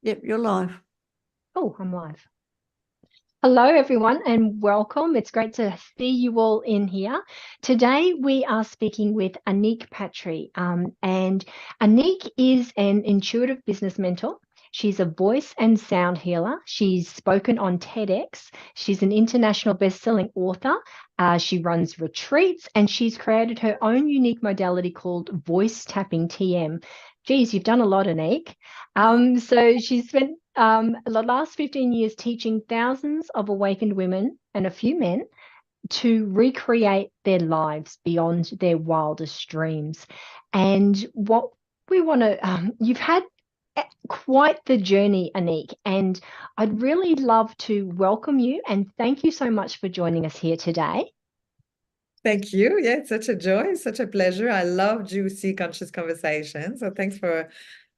Yep, you're live. Oh, I'm live. Hello, everyone, and welcome. It's great to see you all in here. Today, we are speaking with Anique Patry, and Anique is an intuitive business mentor. She's a voice and sound healer. She's spoken on TEDx. She's an international best-selling author. She runs retreats, and she's created her own unique modality called voice tapping TM. Geez, you've done a lot, Anique. So she's spent the last 15 years teaching thousands of awakened women and a few men to recreate their lives beyond their wildest dreams. And what we want to, you've had quite the journey, Anique, and I'd really love to welcome you and thank you so much for joining us here today. Thank you. Yeah, it's such a joy, such a pleasure. I love juicy, conscious conversations. So thanks for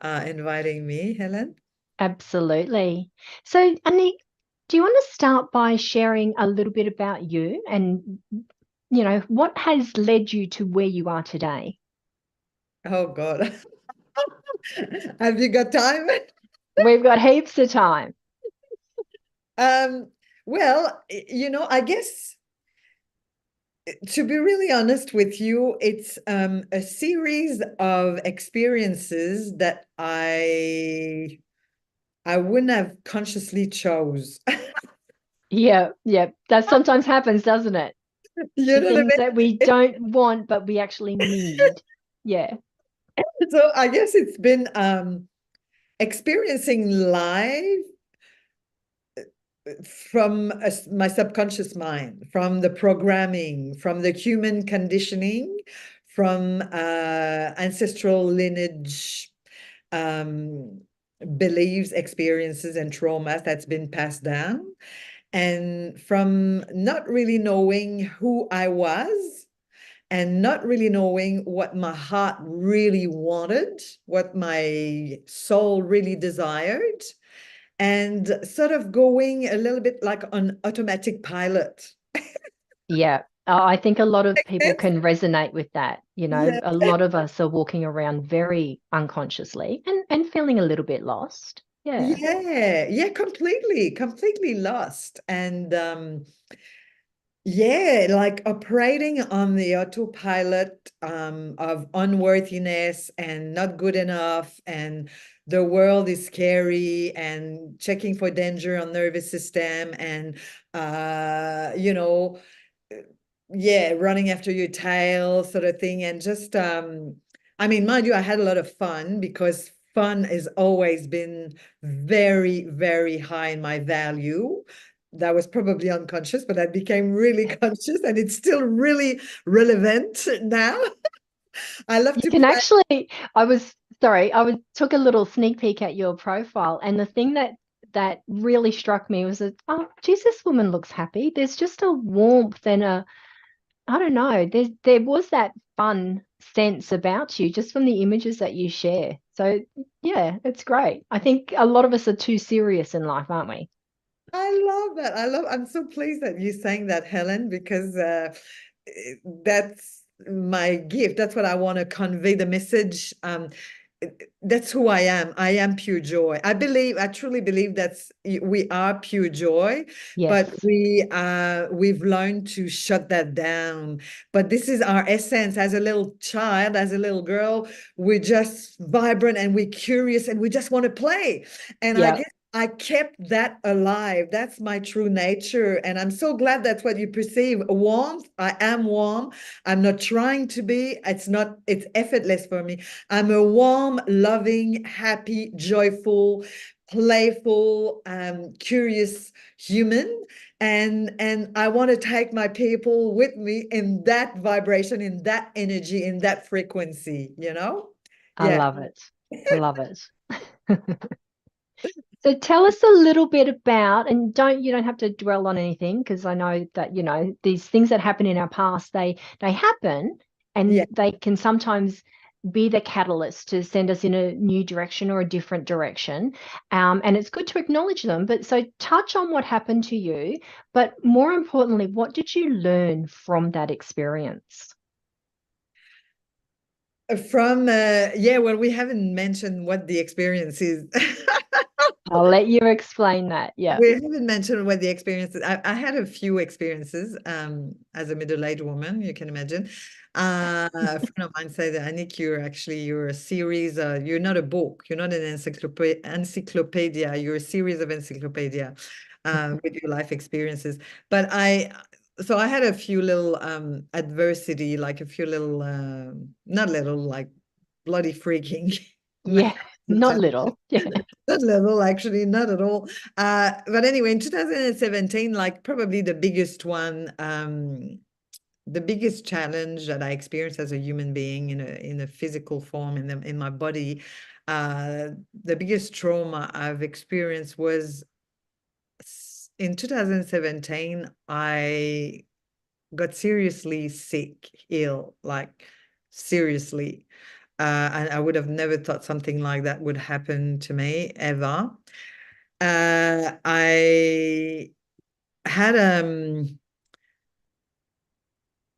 inviting me, Helen. Absolutely. So, Anique, do you want to start by sharing a little bit about you and what has led you to where you are today? Oh God. Have you got time? We've got heaps of time. Um, well, I guess to be really honest with you, it's a series of experiences that I wouldn't have consciously chose. Yeah, yeah. That sometimes happens, doesn't it? You The know what things I that we mean? don't want, but we actually need. Yeah. So I guess it's been experiencing life from my subconscious mind, from the programming, from the human conditioning, from ancestral lineage beliefs, experiences, and traumas that's been passed down, and from not really knowing who I was and not really knowing what my heart really wanted, what my soul really desired, and sort of going a little bit like on automatic pilot. Yeah. I think a lot of Make people sense? can resonate with that. Yeah. A lot of us are walking around very unconsciously and feeling a little bit lost. Yeah. Yeah, completely lost. And yeah, like operating on the autopilot of unworthiness and not good enough, and the world is scary, and checking for danger on nervous system, and uh, you know, yeah, running after your tail sort of thing. And just I mean, mind you, I had a lot of fun because fun has always been very, very high in my value. That was probably unconscious, but that became really conscious, and it's still really relevant now. I love You to can play. actually, I was sorry, I was took a little sneak peek at your profile, and the thing that really struck me was that, oh, geez, this woman looks happy. There's just a warmth and I don't know, there was that fun sense about you just from the images that you share. So yeah, it's great. I think a lot of us are too serious in life, aren't we? I love that. I'm so pleased that you sang that, Helen, because that's my gift. That's what I want to convey the message. That's who I am. I am pure joy. I truly believe we are pure joy, but Yes. we've learned to shut that down. But this is our essence as a little child, as a little girl. We're just vibrant and we're curious and we just want to play. And I Yeah. guess I kept that alive. That's my true nature. And I'm so glad that's what you perceive. Warmth. I am warm. I'm not trying to be. It's effortless for me. I'm a warm, loving, happy, joyful, playful, curious human. And I want to take my people with me in that vibration, in that energy, in that frequency, you know? I Yeah. love it. I love it. So tell us a little bit about, and you don't have to dwell on anything because I know that, these things that happen in our past, they happen Yeah. and they can sometimes be the catalyst to send us in a new direction or a different direction. And it's good to acknowledge them. But so touch on what happened to you, but more importantly, what did you learn from that experience? From yeah, well, we haven't mentioned what the experience is. I'll let you explain that. Yeah. We haven't mentioned what the experiences. I had a few experiences as a middle-aged woman, you can imagine. A friend of mine said, Anik, you're a series, you're not a book, you're not an encyclopedia, you're a series of encyclopedia with your life experiences. But so I had a few little adversity, like a few little, not little, like bloody freaking. Yeah. Not little. Yeah. Not little, actually, not at all. But anyway, in 2017, like probably the biggest one, the biggest challenge that I experienced as a human being in a physical form in my body, the biggest trauma I've experienced was in 2017. I got seriously sick, ill, like seriously. And I would have never thought something like that would happen to me ever. I had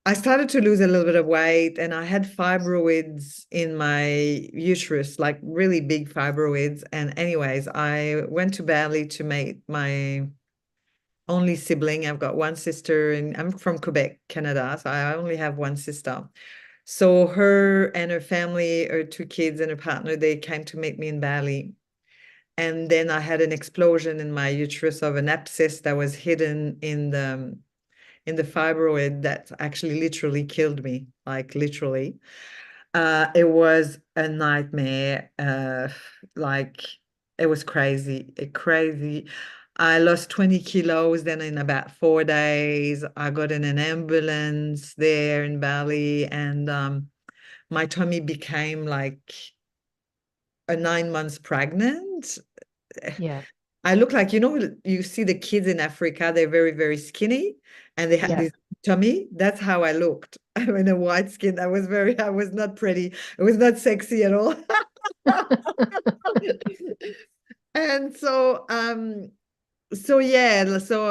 I started to lose a little bit of weight, and I had fibroids in my uterus, like really big fibroids. And anyways, I went to Bali to meet my only sibling. I've got one sister, and I'm from Quebec, Canada, so I only have one sister. So her and her family, her two kids and her partner, they came to meet me in Bali. And then I had an explosion in my uterus of an abscess that was hidden in the fibroid that actually literally killed me, like literally. It was a nightmare. Like it was crazy, crazy. I lost 20 kilos then in about 4 days. I got in an ambulance there in Bali, and my tummy became like a 9 months pregnant. Yeah. I look like, you see the kids in Africa, they're very, very skinny and they had Yeah. this tummy. That's how I looked. I'm in a white skin. I was not pretty. It was not sexy at all. And so yeah, so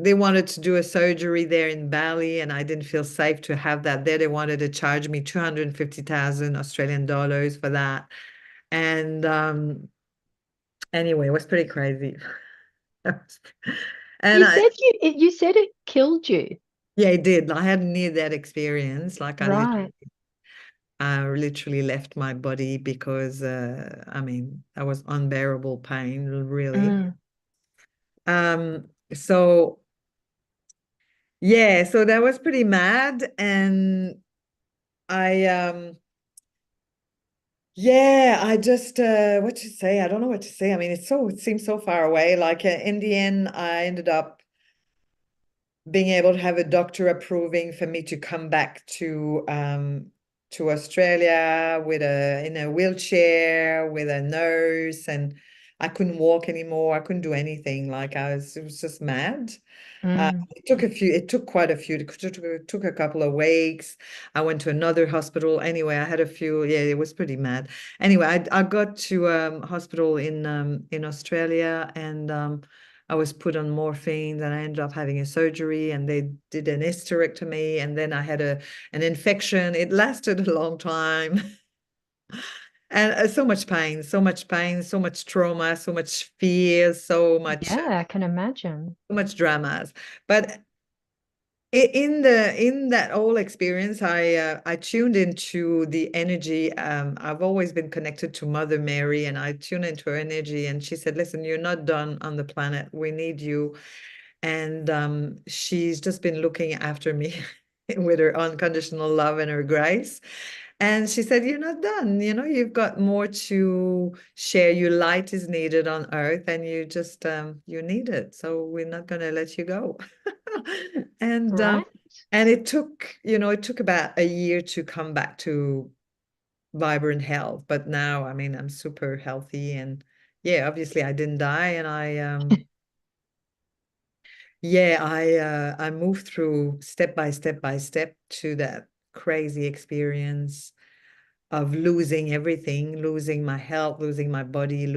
they wanted to do a surgery there in Bali, and I didn't feel safe to have that there. They wanted to charge me 250,000 Australian dollars for that. And anyway, it was pretty crazy. And You said you said it killed you. yeah, I did. I had near that experience. Like Right. I literally left my body because I mean, that was unbearable pain, really. Mm. So yeah, so that was pretty mad. And I yeah, I just what to say? I don't know what to say. I mean, it seems so far away. Like in the end, I ended up being able to have a doctor approving for me to come back to Australia with in a wheelchair with a nurse, and I couldn't walk anymore. I couldn't do anything. Like it was just mad. Mm. It took quite a few, it took a couple of weeks. I went to another hospital. Anyway, I had a few, yeah, it was pretty mad. Anyway, I got to hospital in Australia, and I was put on morphine, and I ended up having a surgery, and they did an hysterectomy, and then I had an infection. It lasted a long time. And so much pain, so much pain, so much trauma, so much fear, Yeah, I can imagine. so much dramas. But in that whole experience, I tuned into the energy. I've always been connected to Mother Mary, and I tuned into her energy, and she said, listen, you're not done on the planet, we need you. And she's just been looking after me with her unconditional love and her grace. And she said, you're not done. You've got more to share. Your light is needed on earth, and you need it. So we're not going to let you go. And Right. it took about a year to come back to vibrant health. But now, I mean, I'm super healthy, and yeah, obviously I didn't die, and I moved through step by step by step to that crazy experience of losing everything, losing my health, losing my body,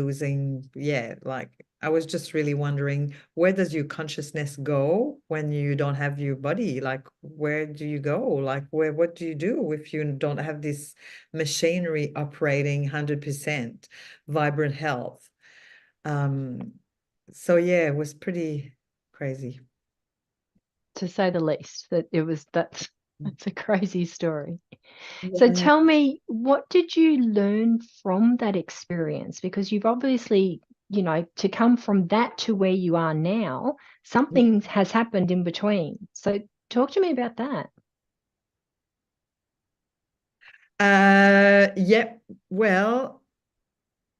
yeah, like I was just really wondering, where does your consciousness go when you don't have your body? Like, where do you go? Like, what do you do if you don't have this machinery operating 100% vibrant health? So yeah, it was pretty crazy. To say the least. That's a crazy story. So Yeah. tell me, what did you learn from that experience? Because you've obviously, to come from that to where you are now, something has happened in between. So talk to me about that. Yeah, well,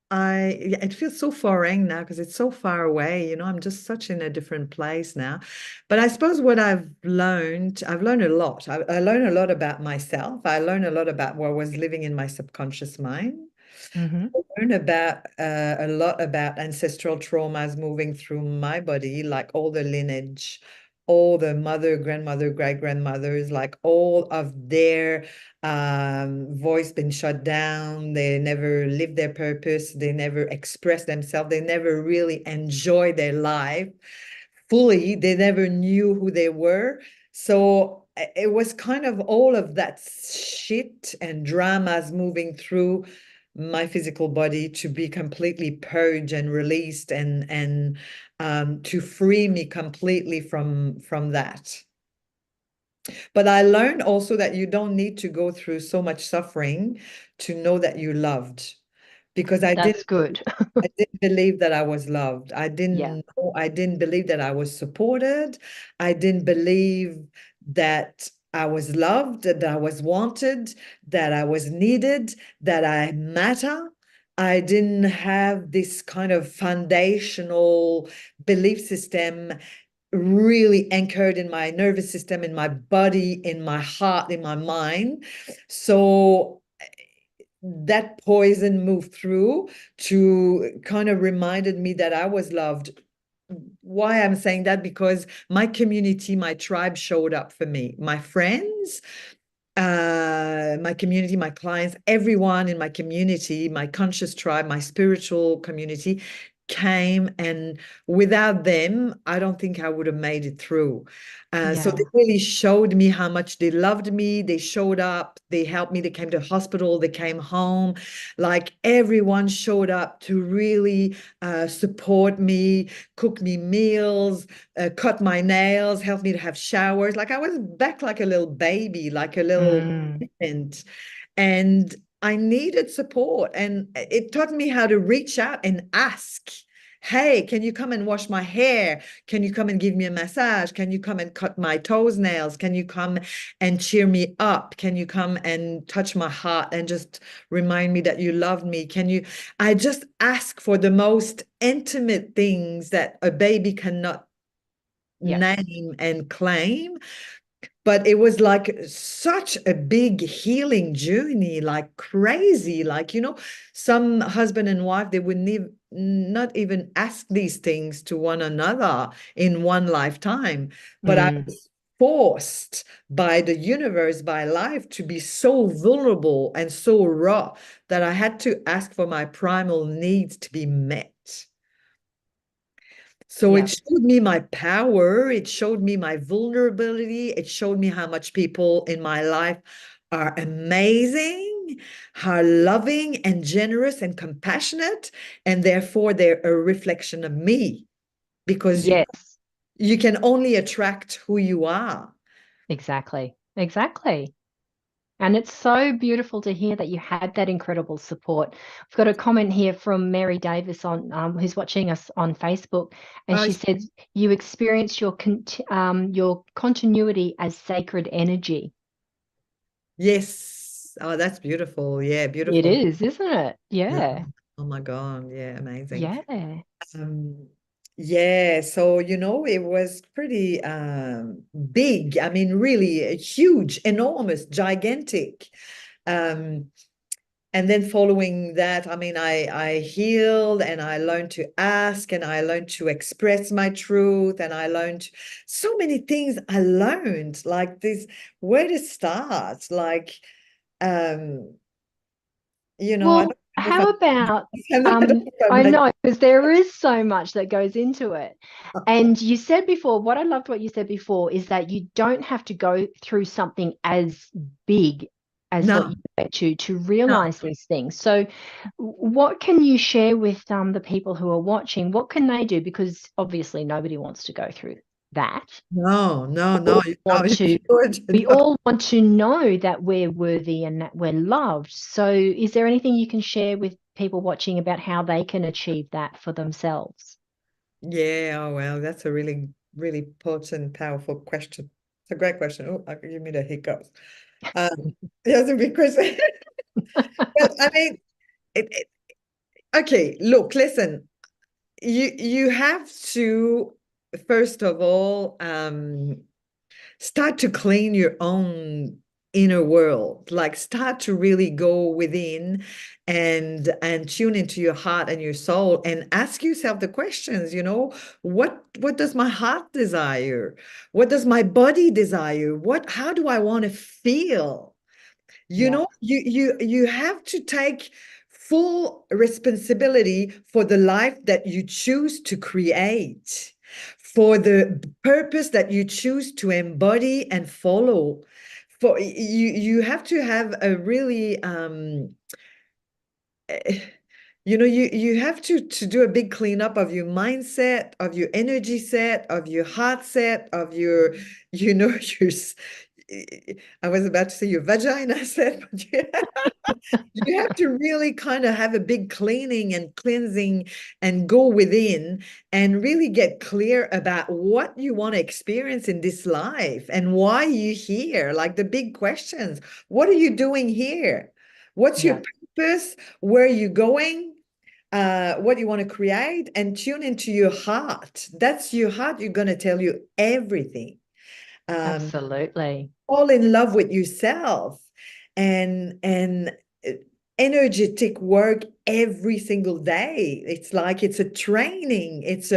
yeah, it feels so foreign now because it's so far away. I'm just such in a different place now. But I suppose what I've learned a lot. I learned a lot about myself. I learned a lot about what was living in my subconscious mind. Hmm. Learn about a lot about ancestral traumas moving through my body, like all the lineage, all the mother, grandmother, great grandmothers, like all of their voice been shut down. They never lived their purpose. They never expressed themselves. They never really enjoyed their life fully. They never knew who they were. So it was kind of all of that shit and dramas moving through my physical body to be completely purged and released and to free me completely from that. But I learned also that you don't need to go through so much suffering to know that you're loved because That's good. I didn't believe that I was loved. Yeah. I didn't believe that I was supported. I didn't believe that I was loved, that I was wanted, that I was needed, that I matter. I didn't have this kind of foundational belief system really anchored in my nervous system, in my body, in my heart, in my mind. So that poison moved through to kind of reminded me that I was loved. Why I'm saying that? Because my community, my tribe showed up for me. My friends, my community, my clients, everyone in my community, my conscious tribe, my spiritual community came, and without them, I don't think I would have made it through. So they Yeah. really showed me how much they loved me. They showed up, they helped me, they came to hospital, they came home. Like everyone showed up to really support me, cook me meals, cut my nails, helped me to have showers. Like I was back like a little baby, like a little Mm. infant. And I needed support. And it taught me how to reach out and ask. Hey, can you come and wash my hair? Can you come and give me a massage? Can you come and cut my toenails? Can you come and cheer me up? Can you come and touch my heart and just remind me that you love me? I just ask for the most intimate things that a baby cannot Yeah. name and claim. But it was like such a big healing journey, like crazy. Like, some husband and wife, they would not even ask these things to one another in one lifetime. But I Mm. was forced by the universe, by life, to be so vulnerable and so raw that I had to ask for my primal needs to be met. So it Yeah. showed me my power. It showed me my vulnerability. It showed me how much people in my life are amazing, are loving and generous and compassionate, and therefore they're a reflection of me because Yes. you can only attract who you are. Exactly. Exactly. And it's so beautiful to hear that you had that incredible support. We've got a comment here from Mary Davis on who's watching us on Facebook, and Uh, she said you experienced your continuity as sacred energy. yes. Oh, that's beautiful. Yeah, It beautiful. is, isn't it? Yeah. Yeah. Oh my God. Yeah, amazing. Yeah. Um, yeah, so it was pretty big. I mean, really huge, enormous, gigantic. Um, and then following that, I mean, I healed and I learned to ask and I learned to express my truth and I learned so many things I learned, like this, where to start, like um, I Well, don't know if how about I don't know if I'm I like know because there is so much that goes into it. And you said before, what I loved what you said before is that you don't have to go through something as big as what No, you went to no. realize these things. So what can you share with the people who are watching? What can they do? Because obviously nobody wants to go through that. No, no, All no, no, want you to should. we all want to know that we're worthy and that we're loved. So is there anything you can share with people watching about how they can achieve that for themselves? Yeah, oh well, that's a really, really potent, powerful question. It's a great question. Oh, give me the hiccups. That's a big question. Well, I mean, it, okay, look, listen, you have to, first of all, start to clean your own inner world, like start to really go within and tune into your heart and your soul and ask yourself the questions, what does my heart desire? What does my body desire? How do I want to feel? Yeah, You have to take full responsibility for the life that you choose to create, for the purpose that you choose to embody and follow. For you have to have a really you have to do a big cleanup of your mindset, of your energy set, of your heart set, of your, your I was about to say your vagina set, but you have to really kind of have a big cleaning and cleansing and go within and really get clear about what you want to experience in this life and why you're here. Like the big questions. What are you doing here? What's your yeah, purpose? Where are you going? What you want to create, and tune into your heart. That's your heart. You're going to tell you everything. Um, absolutely. Fall in love with yourself and uh, energetic work every single day. It's like it's a training. It's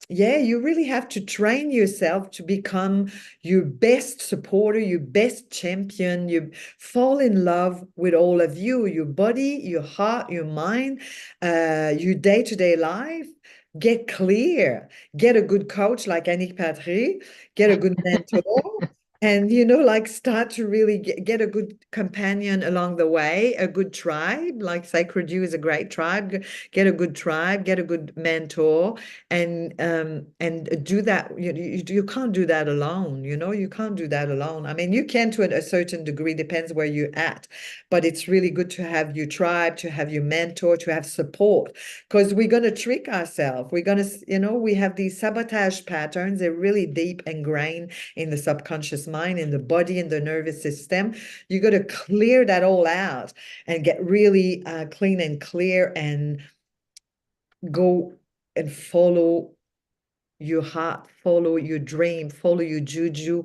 yeah, you really have to train yourself to become your best supporter, your best champion. You fall in love with all of you, your body, your heart, your mind, your day-to-day life. Get clear. Get a good coach like Annick Patry. Get a good mentor. And, like start to really get a good companion along the way, a good tribe, like SacredU is a great tribe. Get a good tribe, get a good mentor, and do that. You can't do that alone. You can't do that alone. I mean, you can to a certain degree, depends where you're at, but it's really good to have your tribe, to have your mentor, to have support, because we're going to trick ourselves. We're going to, we have these sabotage patterns. They're really deep ingrained in the subconscious mind, in the body, in the nervous system. You got to clear that all out and get really clean and clear and go and follow your heart, follow your dream, follow your juju,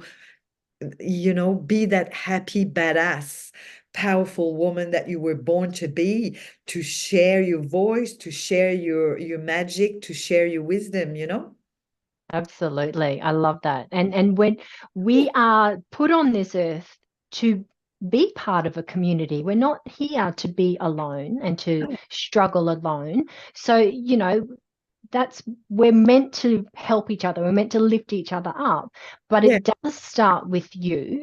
be that happy, badass, powerful woman that you were born to be, to share your voice, to share your magic, to share your wisdom. Absolutely. I love that. And when we are put on this earth to be part of a community, we're not here to be alone and to Oh, struggle alone. So, that's we're meant to help each other. We're meant to lift each other up. But yeah, it does start with you.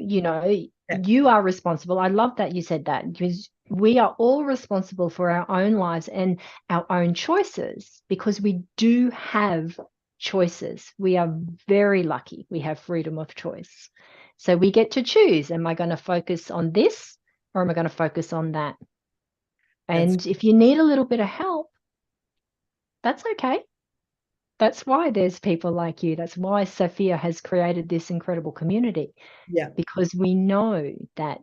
yeah, You are responsible. I love that you said that because we are all responsible for our own lives and our own choices because we do have choices. We are very lucky. We have freedom of choice. So we get to choose. Am I going to focus on this or am I going to focus on that? that's And if you need a little bit of help, that's okay. That's why there's people like you. That's why Sophia has created this incredible community yeah. because we know that,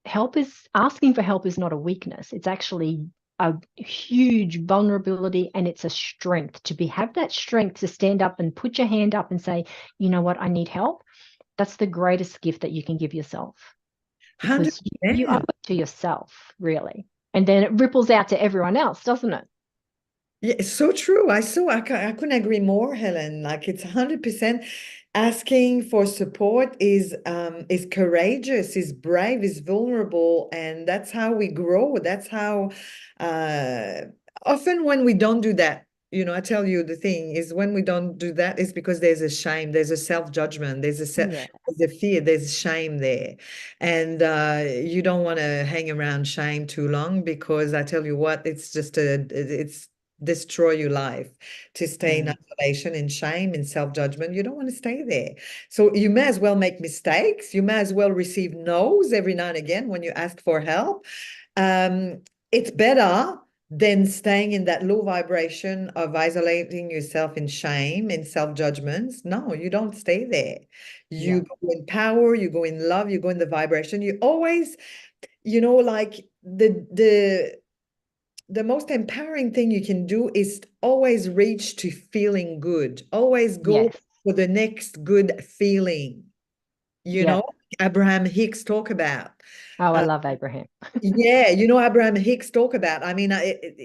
help is asking for help is not a weakness. It's actually a huge vulnerability and it's a strength to have that strength to stand up and put your hand up and say, you know what, I need help. That's the greatest gift that you can give yourself because you owe 100%. it to yourself, really. And then it ripples out to everyone else, doesn't it? Yeah, it's so true. I couldn't agree more, Helen. Like it's 100% asking for support is courageous, is brave, is vulnerable, and that's how we grow. That's how uh often when we don't do that. I tell you, the thing is, when we don't do that, it's because there's a shame, there's a self-judgment, Yeah. there's a fear, there's shame there. And you don't want to hang around shame too long, because I tell you what, it's destroy your life to stay in isolation, in shame, in self-judgment. You don't want to stay there. So you may as well make mistakes. You may as well receive no's every now and again when you ask for help. It's better than staying in that low vibration of isolating yourself in shame and self-judgments. No, you don't stay there. Yeah. You go in power, you go in love, you go in the vibration. You always, like the most empowering thing you can do is always reach to feeling good. Always go Yes. for the next good feeling. Yeah. Abraham Hicks talk about. Oh, I Uh, love Abraham. Yeah, Abraham Hicks talk about. I mean,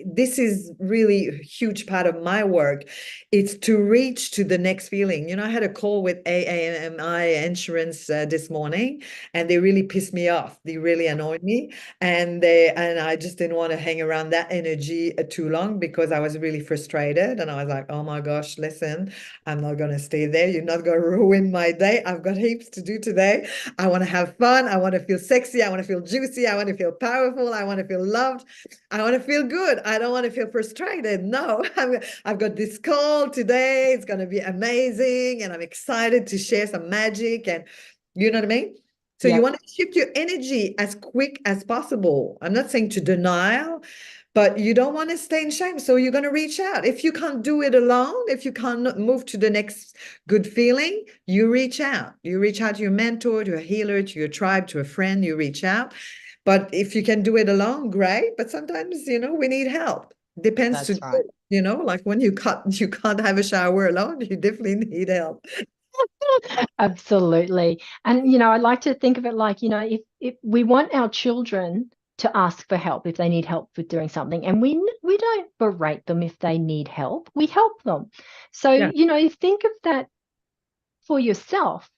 this is really a huge part of my work. It's to reach to the next feeling. I had a call with AAMI Insurance this morning, and they really pissed me off. They really annoyed me, and I just didn't want to hang around that energy too long, because I was really frustrated, and I was like, oh my gosh, listen, I'm not gonna stay there. You're not gonna ruin my day. I've got heaps to do today. I want to have fun. I want to feel sexy. I want to feel juicy. I want to feel powerful. I want to feel loved. I want to feel good. I don't want to feel frustrated. No, I've got this call today. It's going to be amazing. And I'm excited to share some magic. And you know what I mean? So you Yeah. want to shift your energy as quick as possible. I'm not saying to denial, but you don't want to stay in shame. So you're going to reach out. If you can't do it alone, if you can't move to the next good feeling, you reach out. You reach out to your mentor, to a healer, to your tribe, to a friend, you reach out. But if you can do it alone, great. But sometimes, we need help. Depends to That's right. like when you can't have a shower alone, you definitely need help. Absolutely. And, I like to think of it like, if we want our children to ask for help if they need help with doing something, and we don't berate them if they need help, we help them. So, Yeah. think of that for yourself.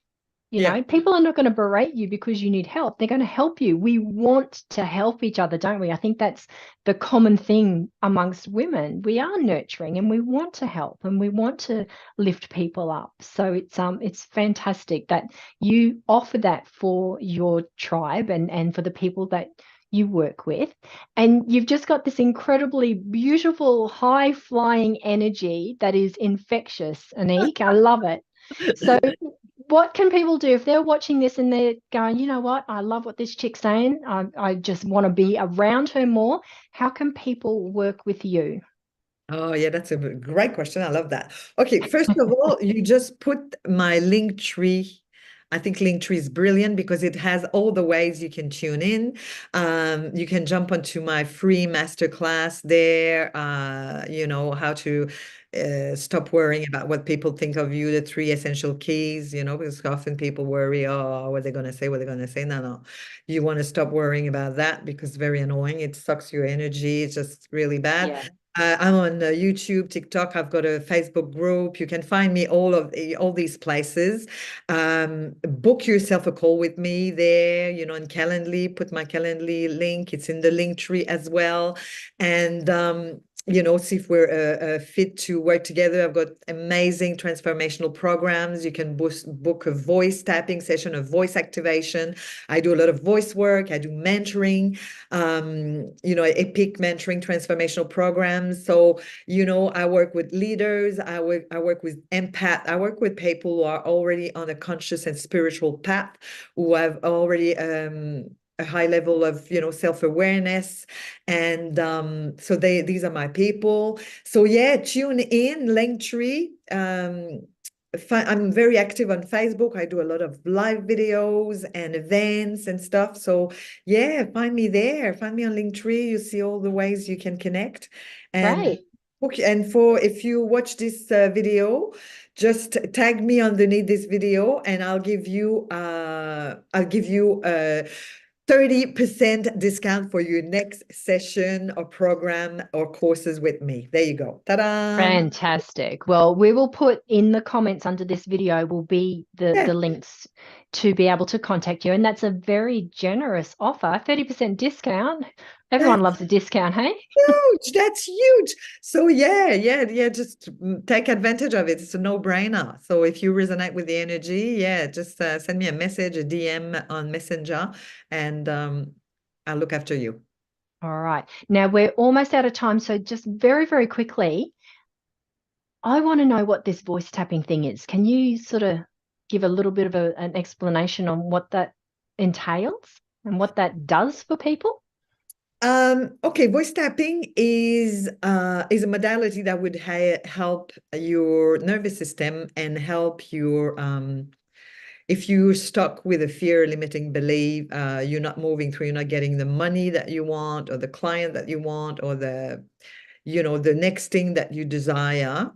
Yeah. People are not going to berate you because you need help. They're going to help you. We want to help each other, don't we? I think that's the common thing amongst women. We are nurturing and we want to help and we want to lift people up. So it's fantastic that you offer that for your tribe and for the people that you work with. And you've just got this incredibly beautiful, high flying energy that is infectious, Anique. I love it. So what can people do if they're watching this and they're going, you know what, I love what this chick's saying. I just want to be around her more. How can people work with you? Oh, yeah, that's a great question. I love that. Okay, first of all, you just put my link tree. I think Linktree is brilliant because it has all the ways you can tune in. You can jump onto my free masterclass there, how to stop worrying about what people think of you, the 3 essential keys, because often people worry, oh, what they're going to say, what they're going to say. No, no. You want to stop worrying about that because it's very annoying. It sucks your energy. It's just really bad. Yeah. I'm on YouTube, TikTok. I've got a Facebook group. You can find me all these places. Book yourself a call with me there, on Calendly. Put my Calendly link. It's in the link tree as well. And see if we're fit to work together. I've got amazing transformational programs. You can book a voice tapping session, a voice activation. I do a lot of voice work. I do mentoring, epic mentoring transformational programs. So, I work with leaders. I work with empath. I work with people who are already on a conscious and spiritual path, who have already a high level of self-awareness, and so these are my people. So yeah, tune in, Linktree. I'm very active on Facebook. I do a lot of live videos and events and stuff. So yeah, find me there. Find me on Linktree. You see all the ways you can connect. And Great. okay, and if you watch this video, just tag me underneath this video, and I'll give you a 30% discount for your next session or program or courses with me. There you go. Ta-da! Fantastic. Well, we will put in the comments under this video will be the Yeah. links to be able to contact you. And that's a very generous offer, 30% discount. Everyone loves a discount, hey? Huge. That's huge. So yeah. Just take advantage of it. It's a no-brainer. So if you resonate with the energy, yeah, just send me a message, a DM on Messenger, and I'll look after you. All right. Now we're almost out of time. So just very, very quickly, I want to know what this voice tapping thing is. Can you sort of give a little bit of an explanation on what that entails and what that does for people? Okay, voice tapping is a modality that would help your nervous system and help your if you're stuck with a fear limiting belief, you're not moving through, you're not getting the money that you want or the client that you want or the next thing that you desire,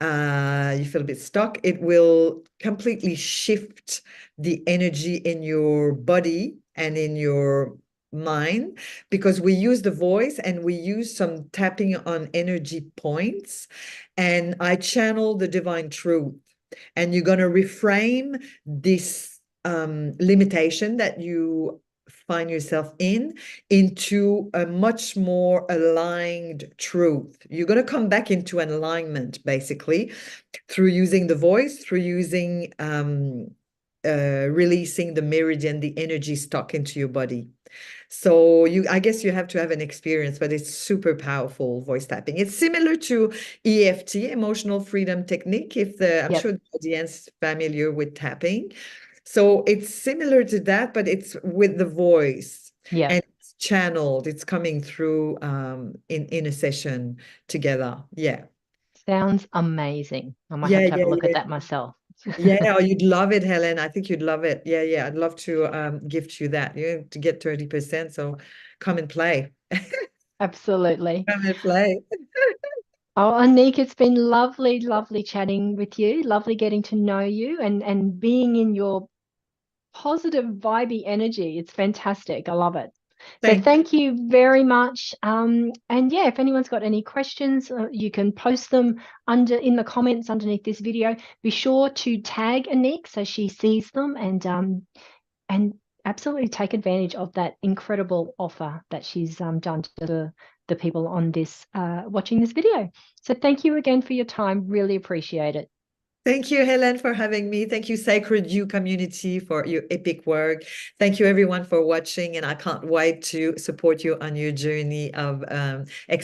you feel a bit stuck, it will completely shift the energy in your body and in your mind, because we use the voice and we use some tapping on energy points, and I channel the divine truth, and you're going to reframe this limitation that you find yourself into a much more aligned truth. You're going to come back into an alignment, basically, through using the voice, through using releasing the meridian, the energy stuck into your body. So I guess you have to have an experience, but it's super powerful, voice tapping. It's similar to EFT, emotional freedom technique, I'm Yep. sure the audience is familiar with tapping. So it's similar to that, but it's with the voice, Yep. and it's channeled, it's coming through in a session together. Yeah. Sounds amazing. I might have Yeah, to have yeah, a look at yeah. that myself. Yeah, oh, you'd love it, Helen. I think you'd love it. Yeah. I'd love to gift you that. To get 30%. So come and play. Absolutely. Come and play. Oh, Anik, it's been lovely, lovely chatting with you. Lovely getting to know you and being in your positive, vibey energy. It's fantastic. I love it. So Thank thank you very much. And yeah, if anyone's got any questions, you can post them in the comments underneath this video. Be sure to tag Anik so she sees them and absolutely take advantage of that incredible offer that she's done to the people on this watching this video. So thank you again for your time. Really appreciate it. Thank you, Helen, for having me. Thank you, SacredU community, for your epic work. Thank you, everyone, for watching. And I can't wait to support you on your journey of